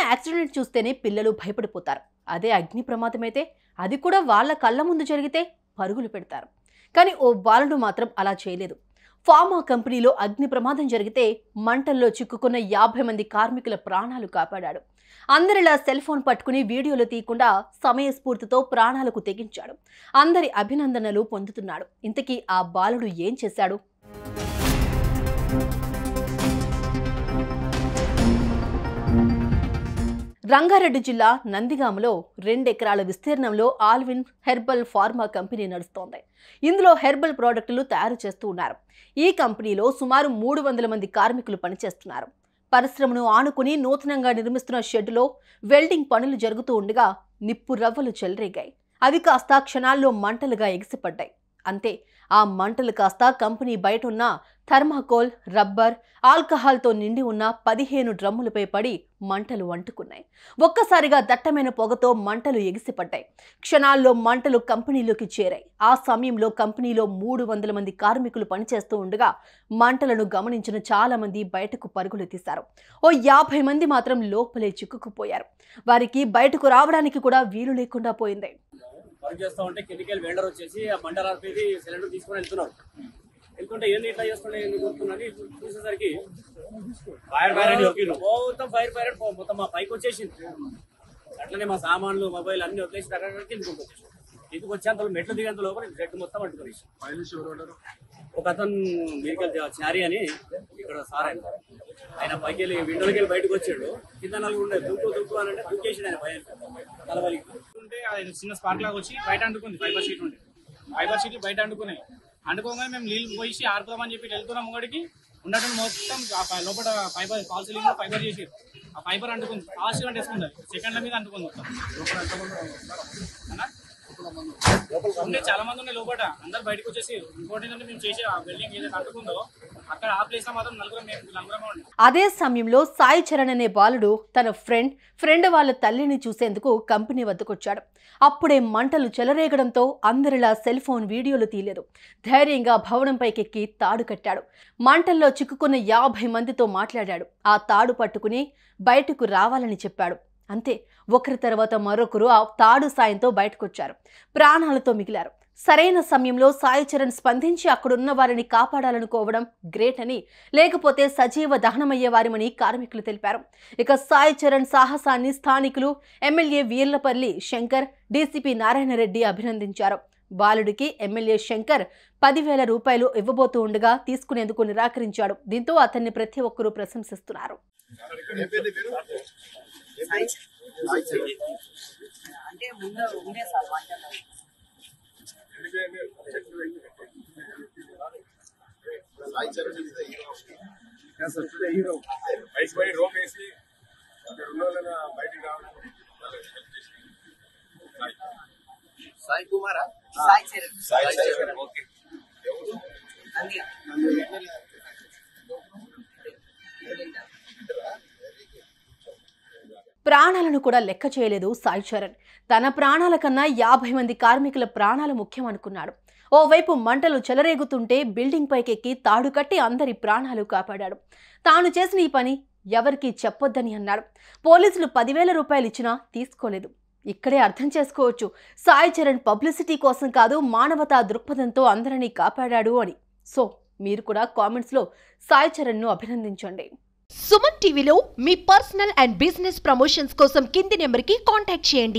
Accident చూస్తేనే పిల్లలు భయపడిపోతారు. అదే అగ్ని ప్రమాదమైతే అది కూడా వాళ్ళ కళ్ళ ముందు జరిగితే పరుగులు పెడతారు. కానీ ఓ బాలుడు మాత్రం అలా చేయలేదు. ఫార్మా కంపెనీలో అగ్ని ప్రమాదం జరిగితే మంటల్లో చిక్కుకున్న 50 మంది కార్మికుల ప్రాణాలు కాపాడాడు. అందరిలా సెల్ ఫోన్ పట్టుకుని వీడియోలు తీయకుండా సమయస్ఫూర్తితో ప్రాణాలకు తెగించాడు. అందరి అభినందనలు పొందుతున్నాడు. ఇంతకీ ఆ బాలుడు ఏం చేశాడు? రంగారెడ్డి జిల్లా నందిగామలో 2 ఎకరాల విస్తీర్ణంలో ఆల్విన్ హెర్బల్ ఫార్మా కంపెనీ నడుస్తోంది. ఇందులో హెర్బల్ ప్రోడక్టులు తయారు చేస్తూ ఉన్నారు. ఈ కంపెనీలో సుమారు 300 మంది కార్మికులు పనిచేస్తున్నారు. పరిశ్రమను ఆనుకుని నూతనంగా నిర్మిస్తున్న షెడ్డులో వెల్డింగ్ పనులు జరుగుతూ ఉండగా నిప్పు రవ్వలు చెలరేగాయి. అవి కాస్త క్షణాల్లో మంటలుగా ఎగిసిపడ్డాయి. అంతే, ఆ మంటలు కాస్త కంపెనీ బయట ఉన్న థర్మాకోల్, రబ్బర్, ఆల్కహాల్తో నిండి ఉన్న 15 డ్రమ్ములపై పడి మంటలు అంటుకున్నాయి. ఒక్కసారిగా దట్టమైన పొగతో మంటలు ఎగిసిపడ్డాయి. క్షణాల్లో మంటలు కంపెనీలోకి చేరాయి. ఆ సమయంలో కంపెనీలో 300 మంది కార్మికులు పనిచేస్తూ ఉండగా మంటలను గమనించిన చాలా మంది బయటకు పరుగులు తీశారు. ఓ 50 మంది మాత్రం లోపలే చిక్కుకుపోయారు. వారికి బయటకు రావడానికి కూడా వీలు లేకుండా పోయింది. వర్క్ చేస్తూ ఉంటే కెమికల్ వెల్డర్ వచ్చేసి ఆ బండర్ ఆర్పేది సిలిండర్ తీసుకొని వెళ్తున్నాడు. వెళ్తుంటే ఏంది ఇట్లా చేస్తుండే గుర్తుందని చూసేసరికి ఫైర్ మొత్తం ఫైర్ మొత్తం మా పైకి వచ్చేసింది. అట్లనే మా సామాన్లు, మొబైల్ అన్ని వదిలేసి అక్కడికి ఇంటికి వచ్చేంత మెట్లు దిగేంత లోపల జట్టు మొత్తం పట్టుకొని ఒక అతను మెడికల్ చారీ అని ఇక్కడ సార్ ఆయన పైకి వెళ్ళి విండోకి వెళ్ళి బయటకు వచ్చాడు. కింద 4 ఉండే దుక్కు అని అంటే దుక్కేసాడు ఆయన భయం తలబలికి ఉంటే ఆయన చిన్న స్పార్క్ లాగా వచ్చి బయట అంటుకుంది. ఫైబర్ షీట్ ఉండే ఫైబర్ షీట్లు బయట అంటుకోగానే మేము నీళ్ళు పోసి ఆడుకోమని చెప్పి వెళ్తున్నాం. ముంగడికి ఉన్నట్టు మొత్తం లోపల ఫైబర్ ఫాల్ సీలింగ్ ఫైబర్ చేసి ఆ ఫైబర్ అంటుకుంది. ఫాస్ట్ గా వేసుకుంది. సెకండ్ల మీద అంటుకుంది మొత్తం. ఉండే చాలా మంది ఉన్నాయి లోపల. అందరు బయటకు వచ్చేసి ఇంకోటి మేము చేసే ఆ బిల్డింగ్ ఏదైతే అంటుకుందో అక్కడ ఆ ప్లేస్ లో మాత్రం నలుగురం ఉండి. అదే సమయంలో సాయి చరణ్ అనే బాలుడు తన ఫ్రెండ్ వాళ్ళ తల్లిని చూసేందుకు కంపెనీ వద్దకొచ్చాడు. అప్పుడే మంటలు చెలరేగడంతో అందరిలా సెల్ ఫోన్ వీడియోలు తీయలేదు. ధైర్యంగా భవనంపైకెక్కి తాడు కట్టాడు. మంటల్లో చిక్కుకున్న 50 మందితో మాట్లాడాడు. ఆ తాడు పట్టుకుని బయటకు రావాలని చెప్పాడు. అంతే, ఒకరి తర్వాత మరొకరు ఆ తాడు సాయంతో బయటకొచ్చారు. ప్రాణాలతో మిగిలారు. సరైన సమయంలో సాయి చరణ్ స్పందించి అక్కడున్న వారిని కాపాడాలనుకోవడం గ్రేట్ అని, లేకపోతే సజీవ దహనమయ్యేవారమని కార్మికులు తెలిపారు. ఇక సాయి చరణ్ సాహసాన్ని స్థానికులు ఎమ్మెల్యే వీర్లపల్లి శంకర్, డీసీపీ నారాయణరెడ్డి అభినందించారు. బాలుడికి ఎమ్మెల్యే శంకర్ 10,000 రూపాయలు ఇవ్వబోతూ ఉండగా తీసుకునేందుకు నిరాకరించాడు. దీంతో అతన్ని ప్రతి ఒక్కరూ ప్రశంసిస్తున్నారు. అంటే ముందు ఉండే సార్ సాయి కుమారా సాయి చరణ్ ఓకే ప్రాణాలను కూడా లెక్క చేయలేదు సాయి చరణ్. తన ప్రాణాల కన్నా 50 మంది కార్మికుల ప్రాణాలు ముఖ్యం అనుకున్నాడు. ఓవైపు మంటలు చెలరేగుతుంటే బిల్డింగ్ పైకెక్కి తాడు కట్టి అందరి ప్రాణాలు కాపాడాడు. తాను చేసిన ఈ పని ఎవరికీ చెప్పొద్దని అన్నాడు. పోలీసులు 10,000 రూపాయలు ఇచ్చినా తీసుకోలేదు. ఇక్కడే అర్థం చేసుకోవచ్చు సాయి చరణ్ పబ్లిసిటీ కోసం కాదు, మానవతా దృక్పథంతో అందరినీ కాపాడాడు అని. సో మీరు కూడా కామెంట్స్లో సాయి చరణ్ను అభినందించండి. సుమన్ టీవీలో మీ పర్సనల్ అండ్ బిజినెస్ ప్రమోషన్స్ కోసం కింది నెంబర్కి కాంటాక్ట్ చేయండి.